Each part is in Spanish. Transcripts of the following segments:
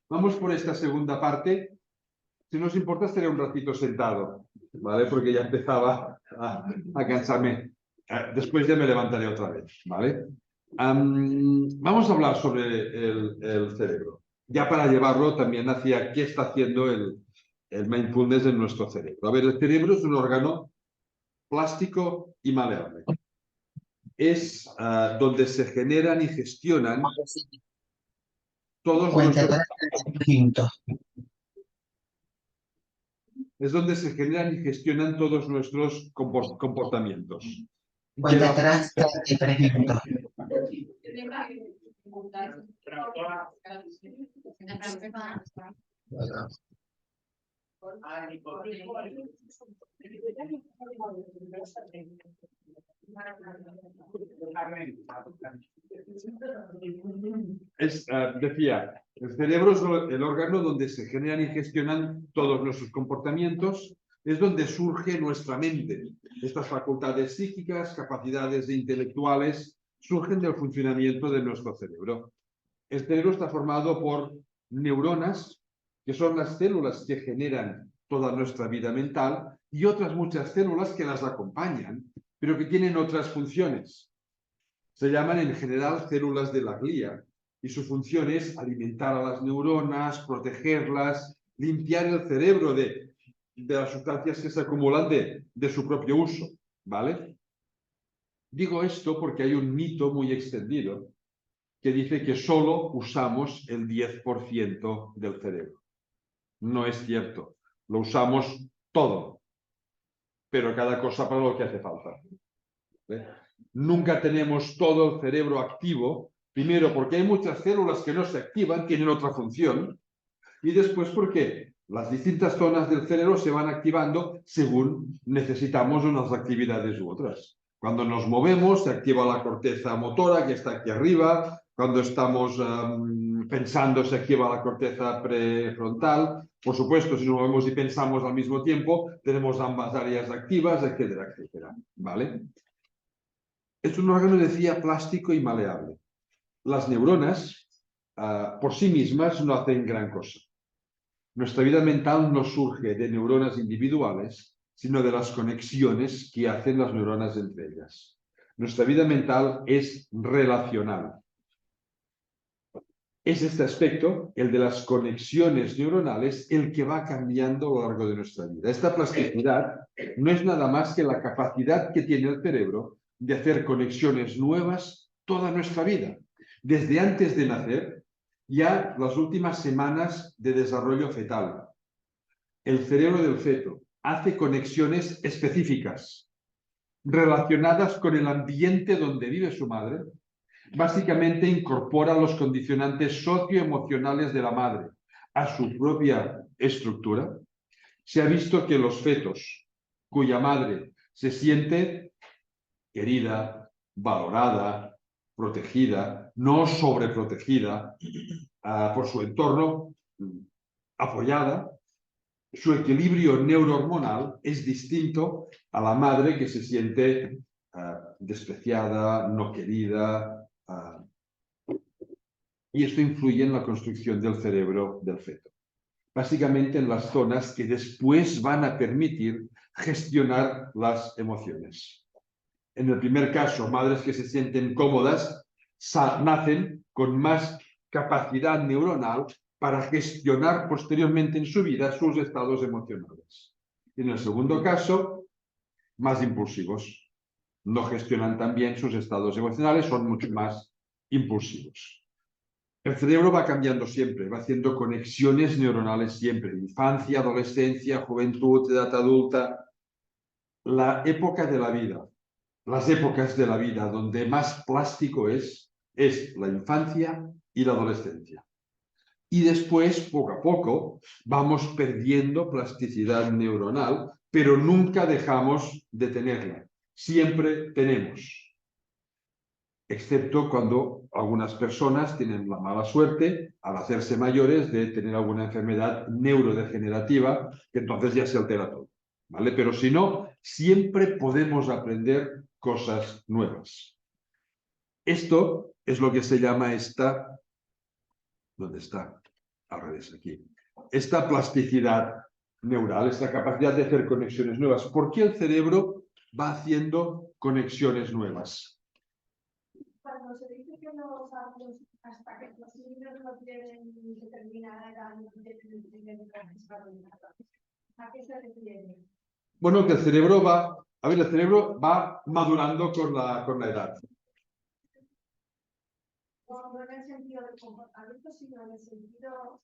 Vamos por esta segunda parte. Si no os importa, estaré un ratito sentado, ¿vale? Porque ya empezaba a cansarme. Después ya me levantaré otra vez, ¿vale? Vamos a hablar sobre el cerebro. Ya para llevarlo también hacia qué está haciendo el mindfulness en nuestro cerebro. A ver, el cerebro es un órgano plástico y maleable. Es donde se generan y gestionan todos Cuenta nuestros... atrás 3 minutos. Es donde se generan y gestionan todos nuestros comportamientos. De Cuenta la... atrás 33 minutos. Decía, el cerebro es el órgano donde se generan y gestionan todos nuestros comportamientos, es donde surge nuestra mente. Estas facultades psíquicas, capacidades intelectuales, surgen del funcionamiento de nuestro cerebro. El cerebro está formado por neuronas, que son las células que generan toda nuestra vida mental, y otras muchas células que las acompañan, pero que tienen otras funciones. Se llaman en general células de la glía, y su función es alimentar a las neuronas, protegerlas, limpiar el cerebro de las sustancias que se acumulan de su propio uso, ¿vale? Digo esto porque hay un mito muy extendido que dice que solo usamos el 10% del cerebro. No es cierto. Lo usamos todo, pero cada cosa para lo que hace falta. Nunca tenemos todo el cerebro activo, primero porque hay muchas células que no se activan, tienen otra función, y después porque las distintas zonas del cerebro se van activando según necesitamos unas actividades u otras. Cuando nos movemos, se activa la corteza motora, que está aquí arriba. Cuando estamos pensando, se activa la corteza prefrontal. Por supuesto, si nos movemos y pensamos al mismo tiempo, tenemos ambas áreas activas, etcétera, etcétera. ¿Vale? Es un órgano, decía, plástico y maleable. Las neuronas, por sí mismas, no hacen gran cosa. Nuestra vida mental no surge de neuronas individuales, sino de las conexiones que hacen las neuronas entre ellas. Nuestra vida mental es relacional. Es este aspecto, el de las conexiones neuronales, el que va cambiando a lo largo de nuestra vida. Esta plasticidad no es nada más que la capacidad que tiene el cerebro de hacer conexiones nuevas toda nuestra vida. Desde antes de nacer, ya las últimas semanas de desarrollo fetal. El cerebro del feto hace conexiones específicas relacionadas con el ambiente donde vive su madre. Básicamente incorpora los condicionantes socioemocionales de la madre a su propia estructura. Se ha visto que los fetos cuya madre se siente querida, valorada, protegida, no sobreprotegida por su entorno, apoyada, su equilibrio neurohormonal es distinto a la madre que se siente despreciada, no querida, y esto influye en la construcción del cerebro del feto. Básicamente en las zonas que después van a permitir gestionar las emociones. En el primer caso, madres que se sienten cómodas nacen con más capacidad neuronal para gestionar posteriormente en su vida sus estados emocionales. En el segundo caso, más impulsivos. No gestionan tan bien sus estados emocionales, son mucho más impulsivos. El cerebro va cambiando siempre, va haciendo conexiones neuronales siempre. Infancia, adolescencia, juventud, edad adulta. La época de la vida, las épocas de la vida donde más plástico es la infancia y la adolescencia. Y después, poco a poco, vamos perdiendo plasticidad neuronal, pero nunca dejamos de tenerla. Siempre tenemos. Excepto cuando algunas personas tienen la mala suerte, al hacerse mayores, de tener alguna enfermedad neurodegenerativa, que entonces ya se altera todo. ¿Vale? Pero si no, siempre podemos aprender cosas nuevas. Esto es lo que se llama esta... ¿Dónde está? al revés, aquí. Esta plasticidad neural, esta capacidad de hacer conexiones nuevas. ¿Por qué el cerebro va haciendo conexiones nuevas? Cuando se dice que los adultos, hasta que los niños no tienen determinada edad, no tienen participar en nada. ¿A qué se refiere? Bueno, que el cerebro va madurando con la edad. No en el sentido del comportamiento, sino en el sentido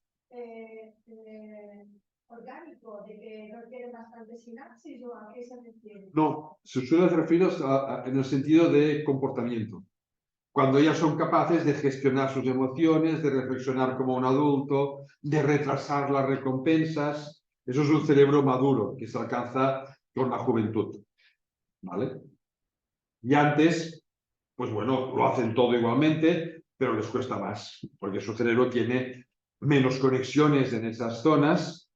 orgánico, de que no tiene bastante sinapsis, ¿o a qué se refiere? No, se suele referir en el sentido de comportamiento. Cuando ya son capaces de gestionar sus emociones, de reflexionar como un adulto, de retrasar las recompensas. Eso es un cerebro maduro que se alcanza con la juventud. ¿Vale? Y antes, pues bueno, lo hacen todo igualmente, pero les cuesta más, porque su cerebro tiene menos conexiones en esas zonas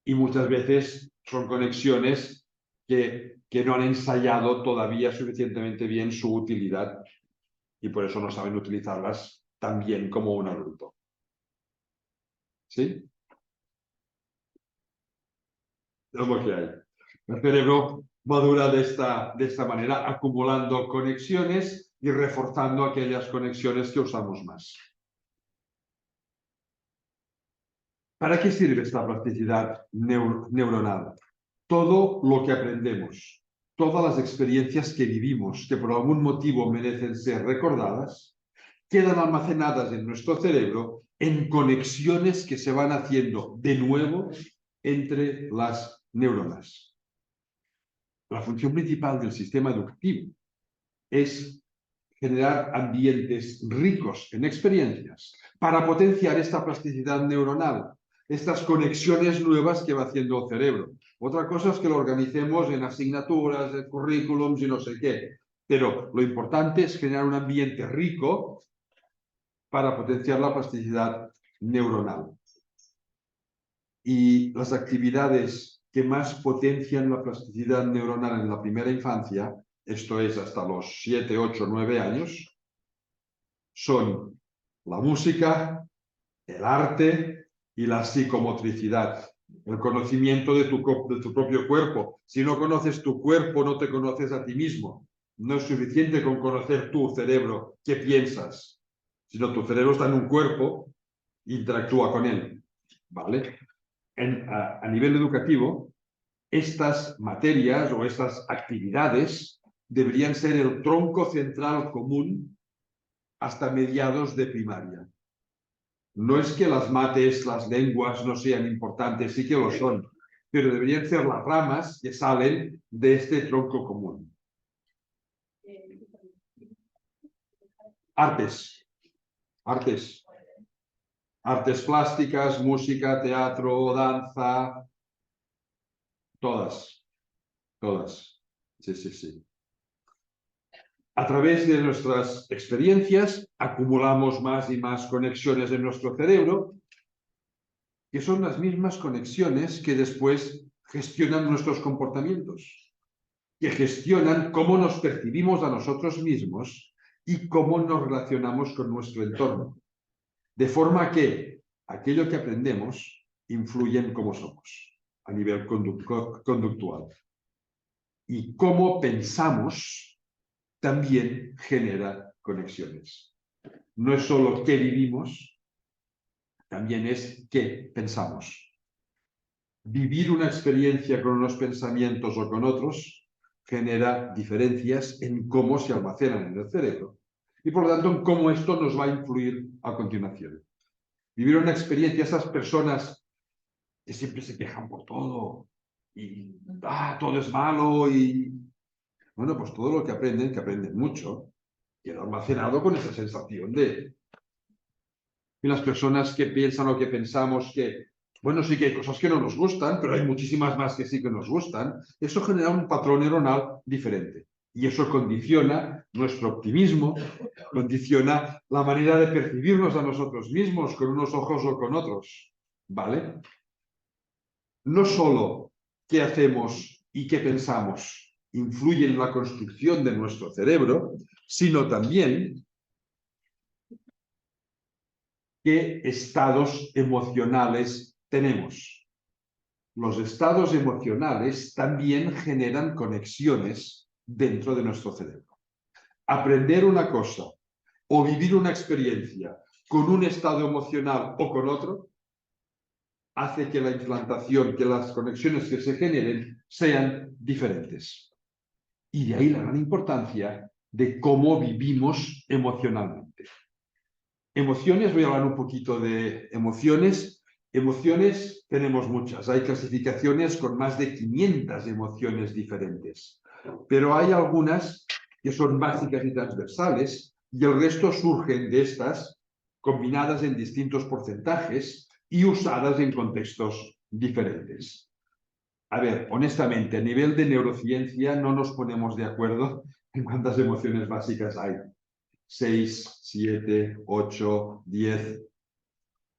y muchas veces son conexiones que no han ensayado todavía suficientemente bien su utilidad y por eso no saben utilizarlas tan bien como un adulto. ¿Sí? Es lo que hay. El cerebro madura de esta manera, acumulando conexiones y reforzando aquellas conexiones que usamos más. ¿Para qué sirve esta plasticidad neuronal? Todo lo que aprendemos, todas las experiencias que vivimos, que por algún motivo merecen ser recordadas, quedan almacenadas en nuestro cerebro en conexiones que se van haciendo de nuevo entre las neuronas. La función principal del sistema educativo es generar ambientes ricos en experiencias para potenciar esta plasticidad neuronal, estas conexiones nuevas que va haciendo el cerebro. Otra cosa es que lo organicemos en asignaturas, en currículums y no sé qué, pero lo importante es generar un ambiente rico para potenciar la plasticidad neuronal. Y las actividades que más potencian la plasticidad neuronal en la primera infancia, esto es hasta los 7, 8, 9 años, son la música, el arte y la psicomotricidad, el conocimiento de tu propio cuerpo. Si no conoces tu cuerpo, no te conoces a ti mismo. No es suficiente con conocer tu cerebro, qué piensas, sino tu cerebro está en un cuerpo e interactúa con él. ¿Vale? A nivel educativo, estas materias o estas actividades deberían ser el tronco central común hasta mediados de primaria. No es que las mates, las lenguas no sean importantes, sí que lo son, pero deberían ser las ramas que salen de este tronco común. Artes. Artes plásticas, música, teatro, danza, todas. Sí. A través de nuestras experiencias acumulamos más y más conexiones en nuestro cerebro, que son las mismas conexiones que después gestionan nuestros comportamientos, que gestionan cómo nos percibimos a nosotros mismos y cómo nos relacionamos con nuestro entorno. De forma que aquello que aprendemos influye en cómo somos a nivel conductual. Y cómo pensamos también genera conexiones. No es solo qué vivimos, también es qué pensamos. Vivir una experiencia con unos pensamientos o con otros genera diferencias en cómo se almacenan en el cerebro y por lo tanto en cómo esto nos va a influir a continuación. Vivir una experiencia, esas personas que siempre se quejan por todo y todo es malo y bueno, pues todo lo que aprenden mucho, queda almacenado con esa sensación de... Y las personas que piensan o que pensamos que, bueno, sí que hay cosas que no nos gustan, pero hay muchísimas más que sí que nos gustan, eso genera un patrón neuronal diferente. Y eso condiciona nuestro optimismo, condiciona la manera de percibirnos a nosotros mismos con unos ojos o con otros. ¿Vale? No solo qué hacemos y qué pensamos influye en la construcción de nuestro cerebro, sino también qué estados emocionales tenemos. Los estados emocionales también generan conexiones dentro de nuestro cerebro. Aprender una cosa o vivir una experiencia con un estado emocional o con otro hace que la implantación, que las conexiones que se generen sean diferentes. Y de ahí la gran importancia de cómo vivimos emocionalmente. Emociones, voy a hablar un poquito de emociones. Emociones tenemos muchas, hay clasificaciones con más de 500 emociones diferentes, pero hay algunas que son básicas y transversales y el resto surgen de estas combinadas en distintos porcentajes y usadas en contextos diferentes. A ver, honestamente, a nivel de neurociencia no nos ponemos de acuerdo en cuántas emociones básicas hay. 6, 7, 8, 10.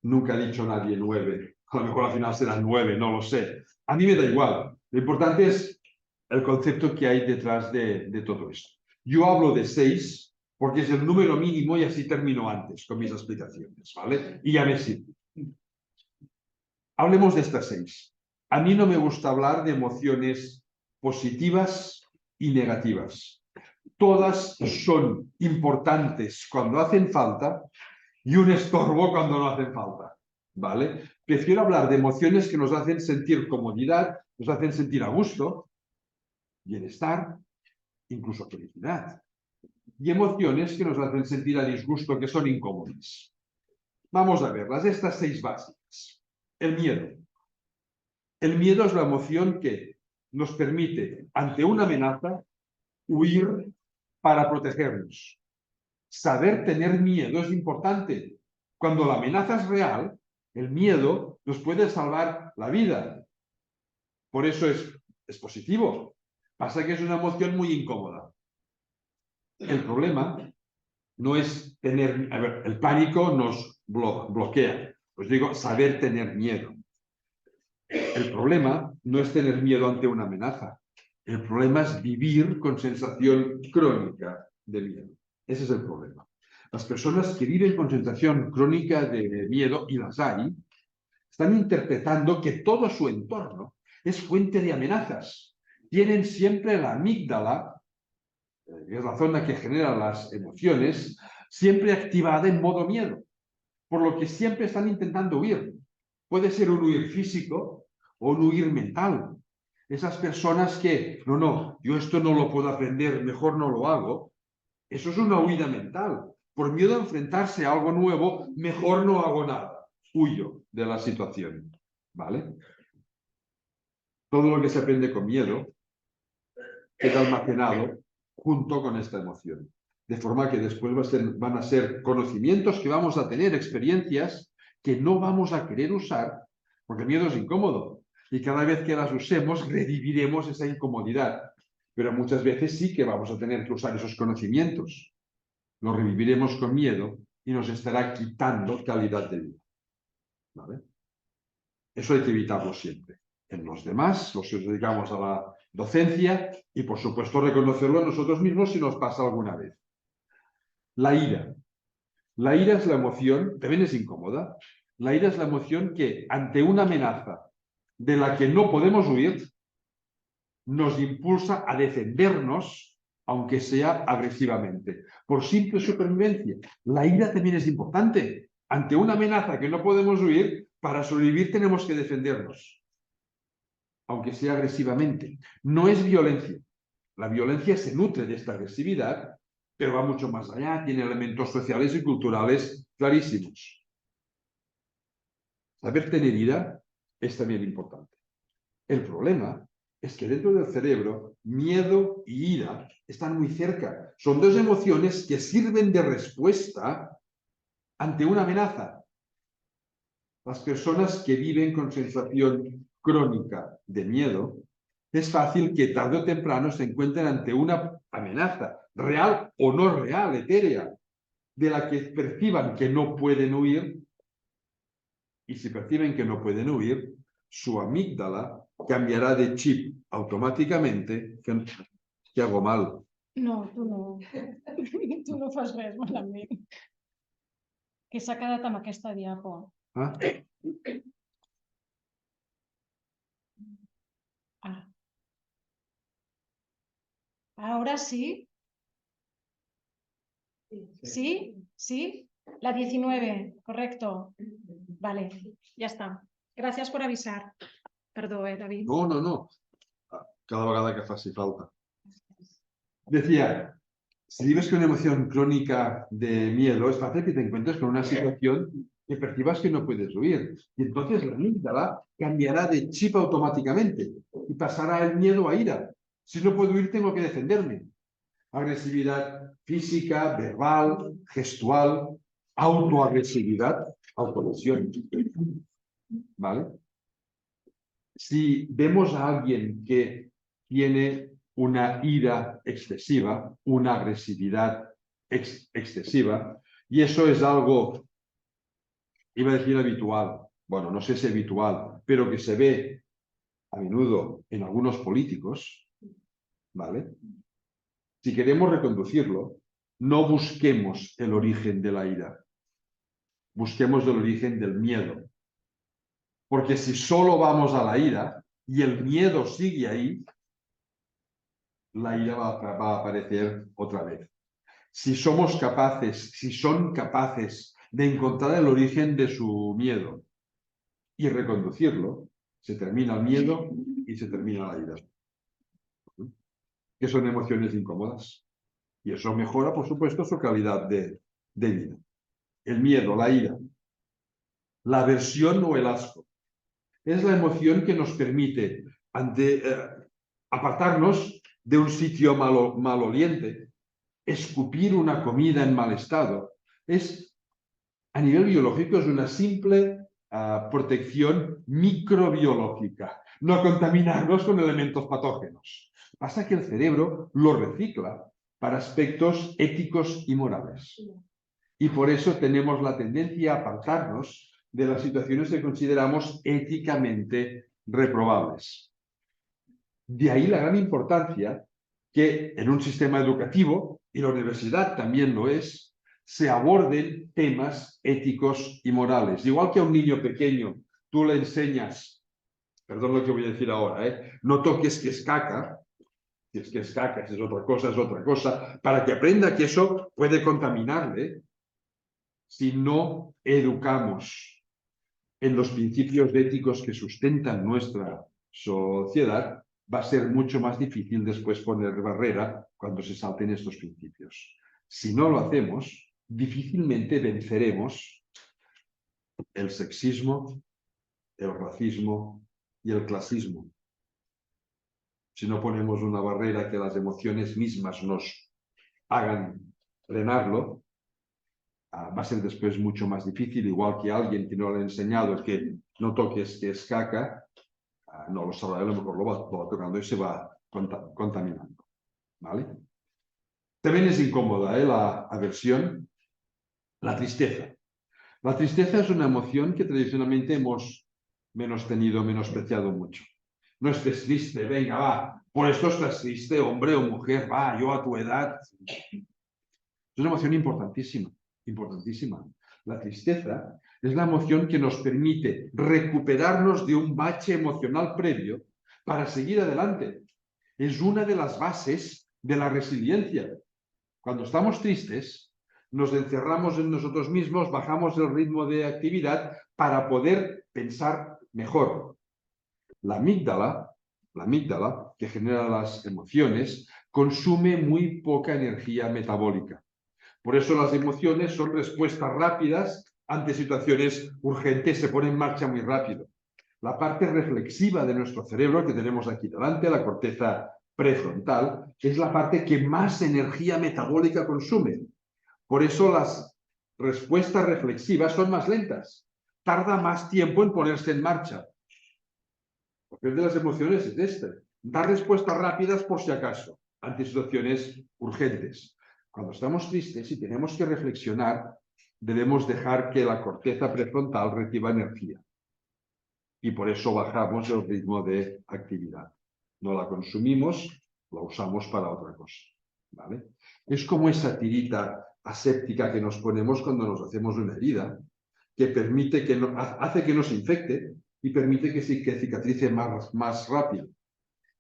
Nunca ha dicho nadie 9. A lo mejor al final serán 9, no lo sé. A mí me da igual. Lo importante es el concepto que hay detrás de todo esto. Yo hablo de 6 porque es el número mínimo y así termino antes con mis explicaciones, ¿vale? Y ya me sirve. Hablemos de estas 6. A mí no me gusta hablar de emociones positivas y negativas. Todas son importantes cuando hacen falta y un estorbo cuando no hacen falta, ¿vale? Prefiero hablar de emociones que nos hacen sentir comodidad, nos hacen sentir a gusto, bienestar, incluso felicidad. Y emociones que nos hacen sentir a disgusto, que son incómodas. Vamos a verlas, estas 6 básicas. El miedo. El miedo es la emoción que nos permite, ante una amenaza, huir para protegernos. Saber tener miedo es importante. Cuando la amenaza es real, el miedo nos puede salvar la vida. Por eso es positivo. Pasa que es una emoción muy incómoda. El problema no es tener... A ver, el pánico nos bloquea. Os digo, saber tener miedo. El problema no es tener miedo ante una amenaza. El problema es vivir con sensación crónica de miedo. Ese es el problema. Las personas que viven con sensación crónica de miedo, y las hay, están interpretando que todo su entorno es fuente de amenazas. Tienen siempre la amígdala, que es la zona que genera las emociones, siempre activada en modo miedo, por lo que siempre están intentando huir. Puede ser un huir físico o un huir mental. Esas personas que, no, yo esto no lo puedo aprender, mejor no lo hago, eso es una huida mental. Por miedo a enfrentarse a algo nuevo, mejor no hago nada. Huyo de la situación. ¿Vale? Todo lo que se aprende con miedo queda almacenado junto con esta emoción. De forma que después van a ser conocimientos que vamos a tener, experiencias que no vamos a querer usar, porque el miedo es incómodo. Y cada vez que las usemos, reviviremos esa incomodidad. Pero muchas veces sí que vamos a tener que usar esos conocimientos. Los reviviremos con miedo y nos estará quitando calidad de vida. ¿Vale? Eso hay que evitarlo siempre. En los demás, los que nos dedicamos a la docencia, y por supuesto reconocerlo en nosotros mismos si nos pasa alguna vez. La ira. La ira es la emoción, también es incómoda. La ira es la emoción que ante una amenaza de la que no podemos huir, nos impulsa a defendernos, aunque sea agresivamente, por simple supervivencia. La ira también es importante. Ante una amenaza que no podemos huir, para sobrevivir tenemos que defendernos, aunque sea agresivamente. No es violencia. La violencia se nutre de esta agresividad, pero va mucho más allá, tiene elementos sociales y culturales clarísimos. Saber tener ira es también importante. El problema es que dentro del cerebro, miedo y ira están muy cerca. Son dos emociones que sirven de respuesta ante una amenaza. Las personas que viven con sensación crónica de miedo, es fácil que tarde o temprano se encuentren ante una amenaza, real o no real, etérea, de la que perciban que no pueden huir, y si perciben que no pueden huir, su amígdala cambiará de chip automáticamente. Que hago mal. No, tu no. Tu no fas res malament. que s'ha quedat amb aquesta diapo. Ah, Ah. Ahora sí. ¿Sí? ¿Sí? La 19, correcto. Vale, ya está. Gracias por avisar. Perdó, David. no, no, no. Cada vegada que faci falta. Decía, si vives con una emoción crónica de miedo, es fácil que te encuentres con una situación que percibas que no puedes huir. Y entonces la amígdala cambiará de chip automáticamente y pasará el miedo a ira. Si no puedo huir, tengo que defenderme. Agresividad física, verbal, gestual, autoagresividad, autolesión. ¿Vale? Si vemos a alguien que tiene una ira excesiva, una agresividad excesiva, y eso es algo, iba a decir habitual, bueno, no sé si habitual, pero que se ve a menudo en algunos políticos, ¿vale? Si queremos reconducirlo, no busquemos el origen de la ira, busquemos el origen del miedo. Porque si solo vamos a la ira y el miedo sigue ahí, la ira va a aparecer otra vez. Si somos capaces, si son capaces de encontrar el origen de su miedo y reconducirlo, se termina el miedo y se termina la ira. Que son emociones incómodas. Y eso mejora, por supuesto, su calidad de vida. El miedo, la ira, la aversión o el asco. Es la emoción que nos permite apartarnos de un sitio maloliente, escupir una comida en mal estado. A nivel biológico, es una simple protección microbiológica. No contaminarnos con elementos patógenos. Pasa que el cerebro lo recicla para aspectos éticos y morales. Y por eso tenemos la tendencia a apartarnos de las situaciones que consideramos éticamente reprobables. De ahí la gran importancia que en un sistema educativo, y la universidad también lo es, se aborden temas éticos y morales. Igual que a un niño pequeño tú le enseñas, perdón lo que voy a decir ahora, no toques que es caca, si es que es caca, si es otra cosa, para que aprenda que eso puede contaminarle. Si no educamos en los principios éticos que sustentan nuestra sociedad, va a ser mucho más difícil después poner barrera cuando se salten estos principios. Si no lo hacemos, difícilmente venceremos el sexismo, el racismo y el clasismo. Si no ponemos una barrera que las emociones mismas nos hagan frenarlo, va a ser después mucho más difícil, igual que alguien que no le ha enseñado que no toques que es caca, no lo sabrá, a lo mejor lo va tocando y se va contaminando. ¿Vale? También es incómoda la aversión, la tristeza. La tristeza es una emoción que tradicionalmente hemos menospreciado mucho. No estés triste, venga, va, por esto estás triste, hombre o mujer, va, yo a tu edad. Es una emoción importantísima, importantísima. La tristeza es la emoción que nos permite recuperarnos de un bache emocional previo para seguir adelante. Es una de las bases de la resiliencia. Cuando estamos tristes, nos encerramos en nosotros mismos, bajamos el ritmo de actividad para poder pensar mejor. La amígdala, que genera las emociones, consume muy poca energía metabólica. Por eso las emociones son respuestas rápidas ante situaciones urgentes, se pone en marcha muy rápido. La parte reflexiva de nuestro cerebro que tenemos aquí delante, la corteza prefrontal, es la parte que más energía metabólica consume. Por eso las respuestas reflexivas son más lentas. Tarda más tiempo en ponerse en marcha. El papel de las emociones es este: dar respuestas rápidas por si acaso, ante situaciones urgentes. Cuando estamos tristes y tenemos que reflexionar, debemos dejar que la corteza prefrontal reciba energía. Y por eso bajamos el ritmo de actividad. No la consumimos, la usamos para otra cosa. ¿Vale? Es como esa tirita aséptica que nos ponemos cuando nos hacemos una herida, que permite que hace que nos infecte y permite que cicatrice más rápido.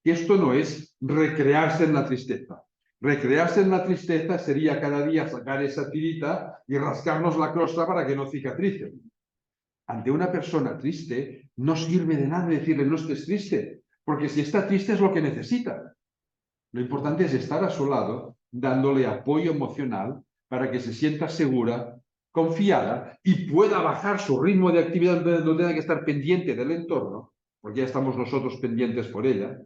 Y esto no es recrearse en la tristeza. Recrearse en la tristeza sería cada día sacar esa tirita y rascarnos la crosta para que no cicatrice. Ante una persona triste, no sirve de nada decirle no estés triste, porque si está triste es lo que necesita. Lo importante es estar a su lado, dándole apoyo emocional para que se sienta segura, confiada y pueda bajar su ritmo de actividad donde tenga que estar pendiente del entorno, porque ya estamos nosotros pendientes por ella,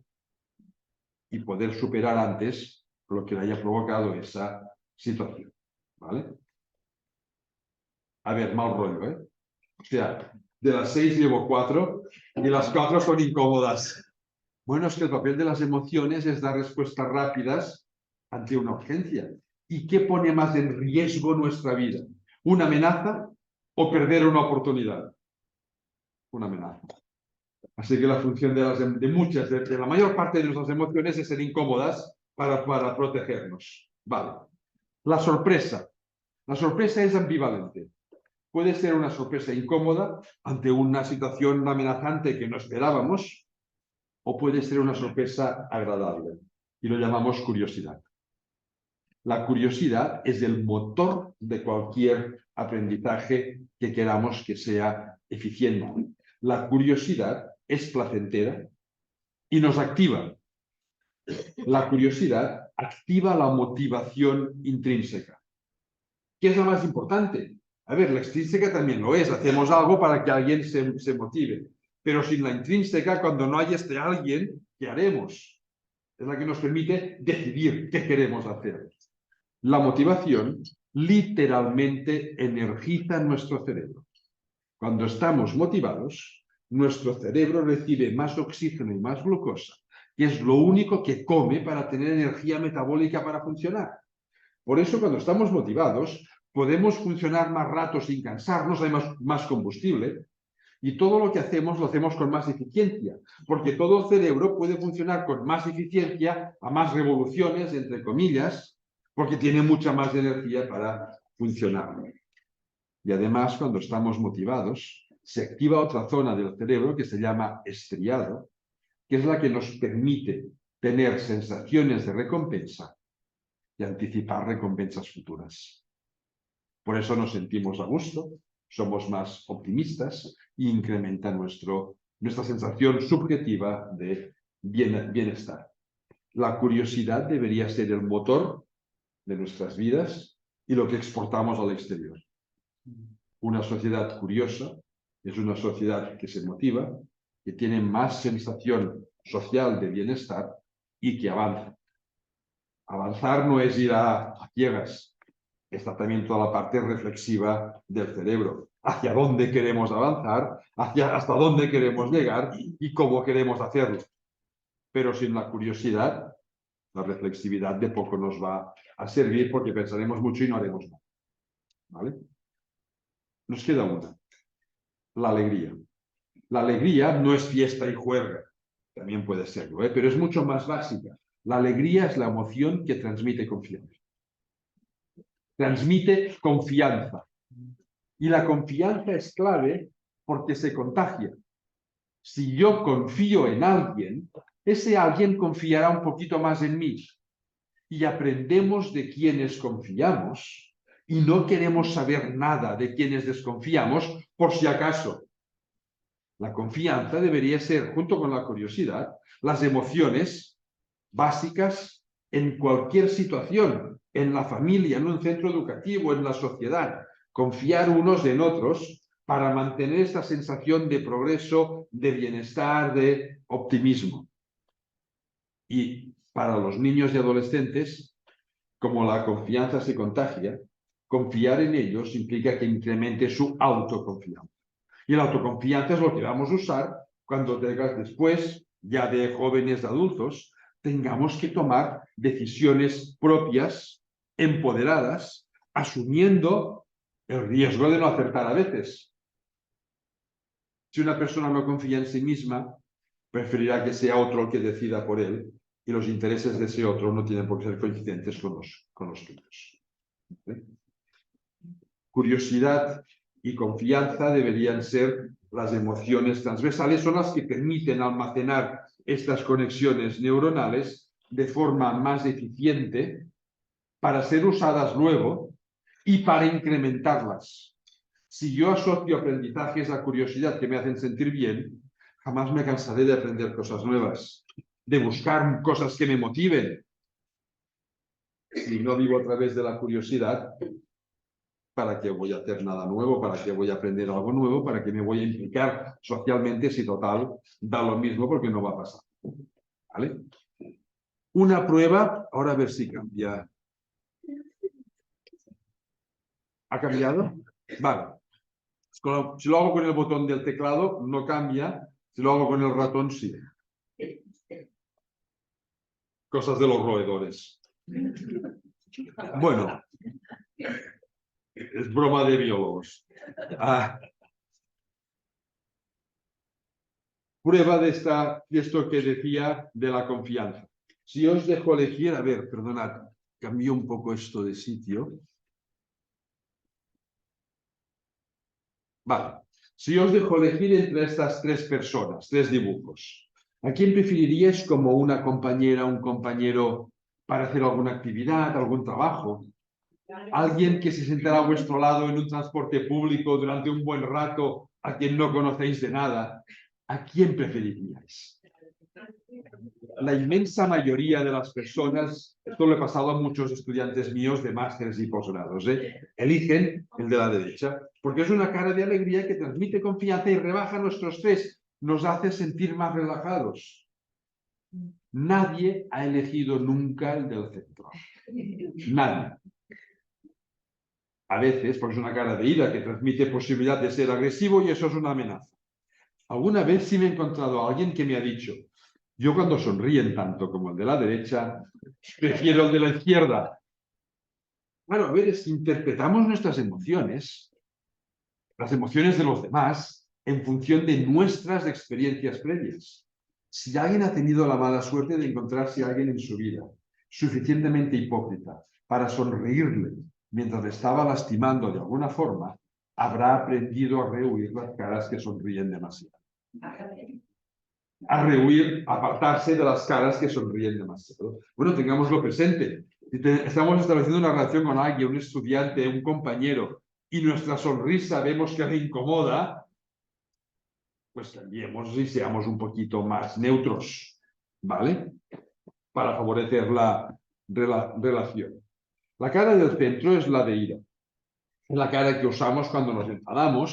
y poder superar antes lo que le haya provocado esa situación. ¿Vale? A ver, mal rollo, ¿eh? O sea, de las 6 llevo 4 y las 4 son incómodas. Bueno, es que el papel de las emociones es dar respuestas rápidas ante una urgencia. ¿Y qué pone más en riesgo nuestra vida? ¿Una amenaza o perder una oportunidad? Una amenaza. Así que la función de la mayor parte de nuestras emociones es ser incómodas para protegernos. Vale. La sorpresa. La sorpresa es ambivalente. Puede ser una sorpresa incómoda ante una situación amenazante que no esperábamos, o puede ser una sorpresa agradable, y lo llamamos curiosidad. La curiosidad es el motor de cualquier aprendizaje que queramos que sea eficiente. La curiosidad es placentera y nos activa. La curiosidad activa la motivación intrínseca. ¿Qué es lo más importante? A ver, la extrínseca también lo es. Hacemos algo para que alguien se motive. Pero sin la intrínseca, cuando no hay este alguien, ¿qué haremos? Es la que nos permite decidir qué queremos hacer. La motivación literalmente energiza nuestro cerebro. Cuando estamos motivados, nuestro cerebro recibe más oxígeno y más glucosa, que es lo único que come para tener energía metabólica para funcionar. Por eso, cuando estamos motivados, podemos funcionar más rato sin cansarnos, hay más combustible, y todo lo que hacemos lo hacemos con más eficiencia, porque todo el cerebro puede funcionar con más eficiencia, a más revoluciones, entre comillas, porque tiene mucha más energía para funcionar. Y además, cuando estamos motivados, se activa otra zona del cerebro que se llama estriado, que es la que nos permite tener sensaciones de recompensa y anticipar recompensas futuras. Por eso nos sentimos a gusto, somos más optimistas e incrementa nuestra sensación subjetiva de bienestar. La curiosidad debería ser el motor de nuestras vidas y lo que exportamos al exterior. Una sociedad curiosa es una sociedad que se motiva, que tiene más sensación social de bienestar y que avanza. Avanzar no es ir a ciegas. Está también toda la parte reflexiva del cerebro. Hacia dónde queremos avanzar, hasta dónde queremos llegar y cómo queremos hacerlo. Pero sin la curiosidad, la reflexividad de poco nos va a servir porque pensaremos mucho y no haremos nada. ¿Vale? Nos queda una. La alegría. La alegría no es fiesta y juerga. También puede serlo, pero es mucho más básica. La alegría es la emoción que transmite confianza. Transmite confianza. Y la confianza es clave porque se contagia. Si yo confío en alguien, ese alguien confiará un poquito más en mí. Y aprendemos de quienes confiamos y no queremos saber nada de quienes desconfiamos por si acaso. La confianza debería ser, junto con la curiosidad, las emociones básicas en cualquier situación, en la familia, en un centro educativo, en la sociedad. Confiar unos en otros para mantener esta sensación de progreso, de bienestar, de optimismo. Y para los niños y adolescentes, como la confianza se contagia, confiar en ellos implica que incremente su autoconfianza. Y la autoconfianza es lo que vamos a usar cuando después, ya de jóvenes, de adultos, tengamos que tomar decisiones propias, empoderadas, asumiendo el riesgo de no acertar a veces. Si una persona no confía en sí misma, preferirá que sea otro el que decida por él, y los intereses de ese otro no tienen por qué ser coincidentes con los tuyos. ¿Sí? curiosidad y confianza deberían ser las emociones transversales, son las que permiten almacenar estas conexiones neuronales de forma más eficiente para ser usadas luego y para incrementarlas. Si yo asocio aprendizajes a curiosidad que me hacen sentir bien, jamás me cansaré de aprender cosas nuevas, de buscar cosas que me motiven. Si no vivo a través de la curiosidad, ¿para qué voy a hacer nada nuevo? ¿Para qué voy a aprender algo nuevo? ¿Para qué me voy a implicar socialmente si total da lo mismo porque no va a pasar? ¿Vale? Una prueba, ahora a ver si cambia. ¿Ha cambiado? Vale. Si lo hago con el botón del teclado, no cambia. Si lo hago con el ratón, sí. Cosas de los roedores. Bueno. Es broma de biólogos. Prueba de esto que decía de la confianza. Si os dejo elegir, a ver, perdonad, cambió un poco esto de sitio. Vale. Si os dejo elegir entre estas tres personas, tres dibujos, ¿a quién preferiríais como una compañera, un compañero para hacer alguna actividad, algún trabajo? Alguien que se sentará a vuestro lado en un transporte público durante un buen rato, a quien no conocéis de nada. ¿A quién preferiríais? La inmensa mayoría de las personas, esto lo he pasado a muchos estudiantes míos de másteres y posgrados, eligen el de la derecha, porque es una cara de alegría que transmite confianza y rebaja nuestro estrés, nos hace sentir más relajados. Nadie ha elegido nunca el del centro. Nadie. A veces, porque es una cara de ira que transmite posibilidad de ser agresivo y eso es una amenaza. Alguna vez sí me he encontrado a alguien que me ha dicho, yo cuando sonríen tanto como el de la derecha, prefiero el de la izquierda. Bueno, a ver, es que interpretamos nuestras emociones, las emociones de los demás, en función de nuestras experiencias previas. Si alguien ha tenido la mala suerte de encontrarse a alguien en su vida suficientemente hipócrita para sonreírle mientras le estaba lastimando de alguna forma, habrá aprendido a rehuir las caras que sonríen demasiado. A rehuir, a apartarse de las caras que sonríen demasiado. Bueno, tengámoslo presente. Si estamos estableciendo una relación con alguien, un estudiante, un compañero, y nuestra sonrisa vemos que le incomoda, pues cambiemos y seamos un poquito más neutros, ¿vale? Para favorecer la relación. La cara del centro es la de ira. Es la cara que usamos cuando nos enfadamos